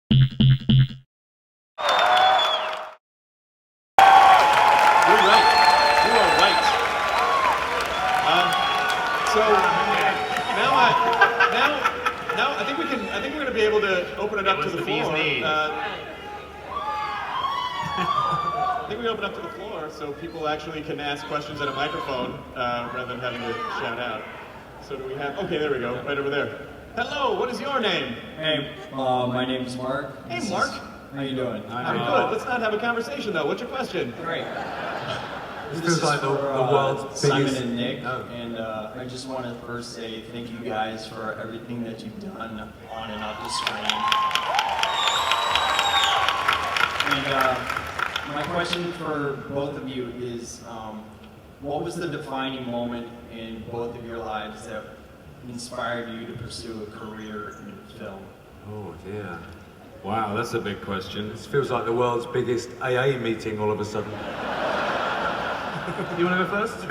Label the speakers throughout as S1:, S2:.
S1: So now I think we're going to be able to open it up to the floor. I think we open up to the floor so people actually can ask questions at a microphone rather than having to shout out. So do we have? Okay, there we go, right over there. Hello, what is your name?
S2: Hey, my name is Mark.
S1: Hey, Mark.
S2: How you doing?
S1: I'm good. Let's not have a conversation though. What's your question?
S2: Great.
S3: This is like the world's
S2: Simon
S3: biggest...
S2: and Nick, and I just want to first say thank you guys for everything that you've done on and off the screen. And my question for both of you is, what was the defining moment in both of your lives that inspired you to pursue a career in film?
S3: Oh dear.
S4: Wow, that's a big question.
S3: This feels like the world's biggest AA meeting all of a sudden. You want to go first?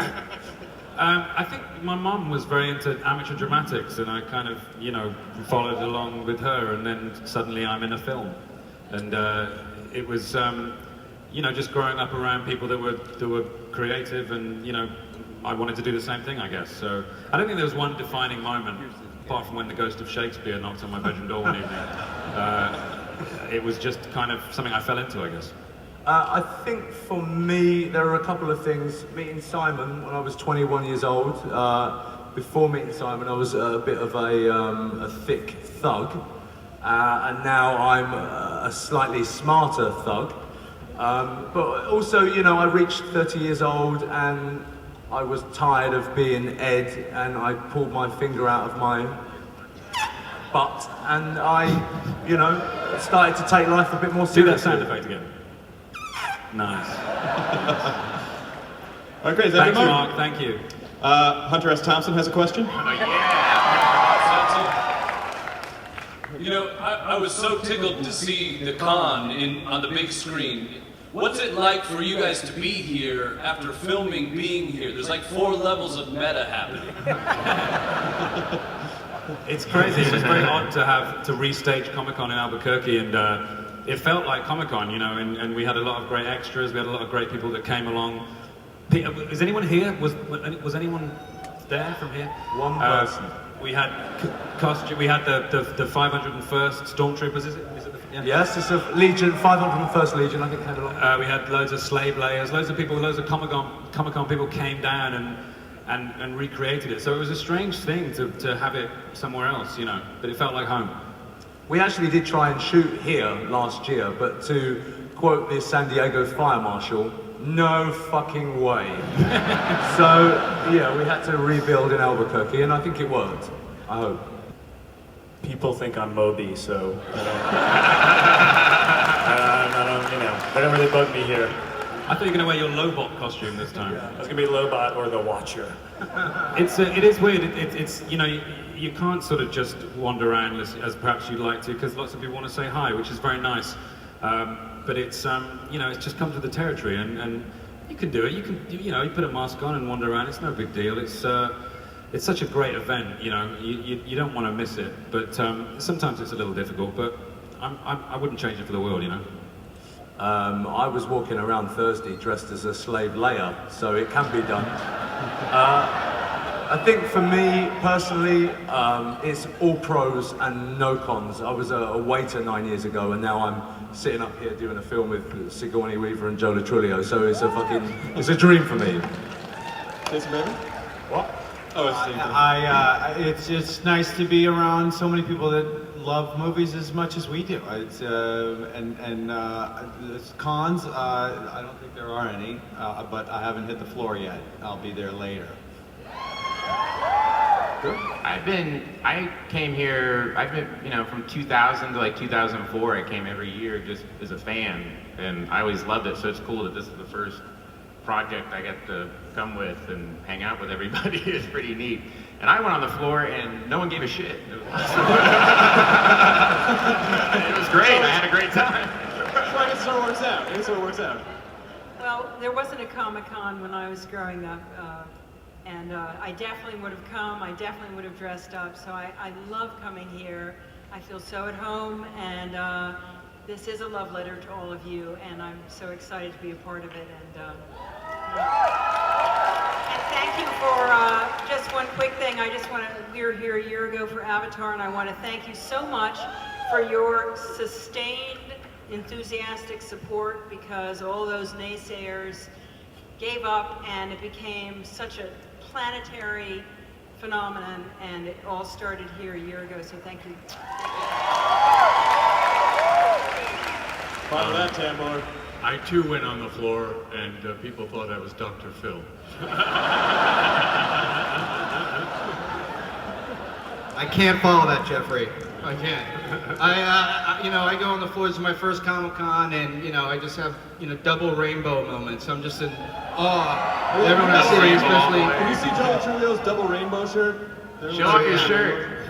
S4: I think my mum was very into amateur dramatics, and I kind of, followed along with her, and then suddenly I'm in a film. And it was, just growing up around people that were creative, and, I wanted to do the same thing, I guess. So I don't think there was one defining moment, apart from when the ghost of Shakespeare knocked on my bedroom door one evening. It was just kind of something I fell into, I guess.
S3: I think for me, there are a couple of things. Meeting Simon when I was 21 years old. Before meeting Simon, I was a bit of a thick thug. And now I'm a slightly smarter thug. But also, I reached 30 years old and I was tired of being Ed, and I pulled my finger out of my butt and I, started to take life a bit more seriously.
S4: Do that sound effect again. Nice.
S1: All right, great.
S4: Thanks, Mark. Thank you.
S1: Hunter S. Thompson has a question.
S5: I was so tickled to see the con on the big screen. What's it like for you guys to be here after filming being here? There's like 4 levels of meta happening.
S4: It's crazy. It was very odd to restage Comic-Con in Albuquerque, and it felt like Comic-Con, and we had a lot of great extras. We had a lot of great people that came along. Is anyone here? Was anyone there from here?
S3: One person.
S4: We had costume. We had the 501st Stormtroopers. Is it? Yeah.
S3: Yes, it's a Legion, 501st Legion. I think came along.
S4: We had loads of slave layers. Loads of people. Loads of Comic-Con people came down and recreated it. So it was a strange thing to have it somewhere else, but it felt like home.
S3: We actually did try and shoot here last year, but to quote the San Diego fire marshal, no fucking way. So, yeah, we had to rebuild in Albuquerque, and I think it worked. I hope.
S6: People think I'm Moby, so they don't really bug me here.
S4: I thought you were going to wear your Lobot costume this time.
S6: I was going to be Lobot or the Watcher.
S4: It is weird. It's you can't sort of just wander around as perhaps you'd like to, because lots of people want to say hi, which is very nice. But it's it's just comes with the territory, and you can do it. You put a mask on and wander around. It's no big deal. It's such a great event. You don't want to miss it. But sometimes it's a little difficult. But I wouldn't change it for the world.
S3: I was walking around Thursday dressed as a slave layer, so it can be done. I think for me, personally, it's all pros and no cons. I was a waiter 9 years ago, and now I'm sitting up here doing a film with Sigourney Weaver and Joe Truglio, so it's a dream for me.
S1: Jason Baby?
S6: What?
S1: Oh, it's
S7: it's nice to be around so many people that love movies as much as we do. It's cons. I don't think there are any, but I haven't hit the floor yet. I'll be there later.
S8: I came here, from 2000 to like 2004, I came every year just as a fan, and I always loved it, so it's cool that this is the first project I get to come with and hang out with everybody. It's pretty neat. And I went on the floor and no one gave a shit. It was great, I had a great time.
S1: Well, I guess it all works out.
S9: Well, there wasn't a Comic-Con when I was growing up, and I definitely would have come, I definitely would have dressed up, so I love coming here. I feel so at home, and this is a love letter to all of you, and I'm so excited to be a part of it. And thank you for just one quick thing. We were here a year ago for Avatar, and I want to thank you so much for your sustained, enthusiastic support, because all those naysayers gave up, and it became such a planetary phenomenon, and it all started here a year ago, so thank you.
S1: Follow that, Tambor.
S10: I too went on the floor, and people thought I was Dr. Phil.
S11: I can't follow that, Jeffrey. I can't. I go on the floor. This is my first Comic-Con, and I just have double rainbow moments. I'm just in awe. Everyone I see, especially.
S1: Can you see Joel Truglio's double rainbow shirt?
S8: Show off your shirt.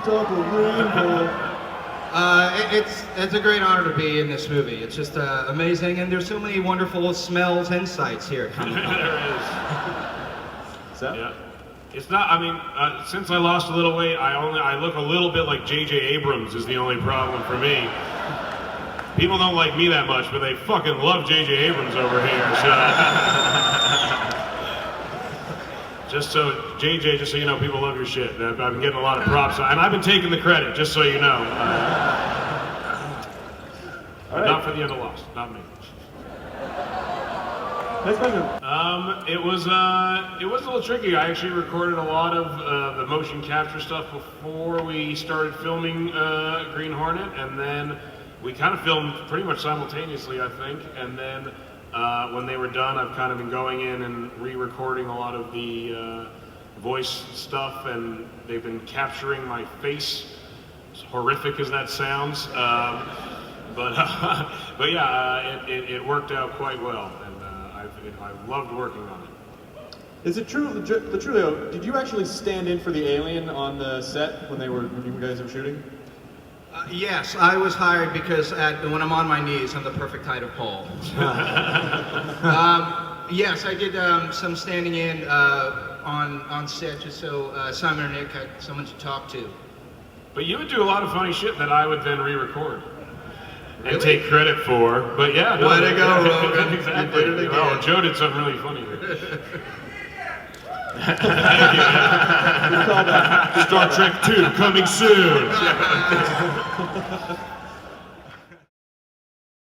S1: Double rainbow.
S11: It's a great honor to be in this movie. It's just amazing, and there's so many wonderful smells and sights here at Comic-Con.
S4: There is.
S1: So?
S4: Yeah. It's not, since I lost a little weight, I look a little bit like J.J. Abrams is the only problem for me. People don't like me that much, but they fucking love J.J. Abrams over here, so. Just so, JJ, just so you know, people love your shit. I've been getting a lot of props, and I've been taking the credit, just so you know. But not for the end of Lost, not me.
S1: Next question.
S4: It was a little tricky. I actually recorded a lot of the motion capture stuff before we started filming Green Hornet, and then we kind of filmed pretty much simultaneously, I think. And then when they were done, I've kind of been going in and re-recording a lot of the voice stuff, and they've been capturing my face, as horrific as that sounds. But yeah, it worked out quite well, and I loved working on it.
S1: Is it true, Truglio, did you actually stand in for the alien on the set when you guys were shooting?
S11: Yes, I was hired because when I'm on my knees, I'm the perfect height of Paul. Yes, I did some standing in on set just so Simon and Nick had someone to talk to.
S4: But you would do a lot of funny shit that I would then re-record.
S11: Really?
S4: And take credit for, but yeah.
S11: Way to go, Rogan.
S4: Exactly.
S11: You did it again.
S4: Oh, Joe did something really funny there. Star Trek 2 coming soon.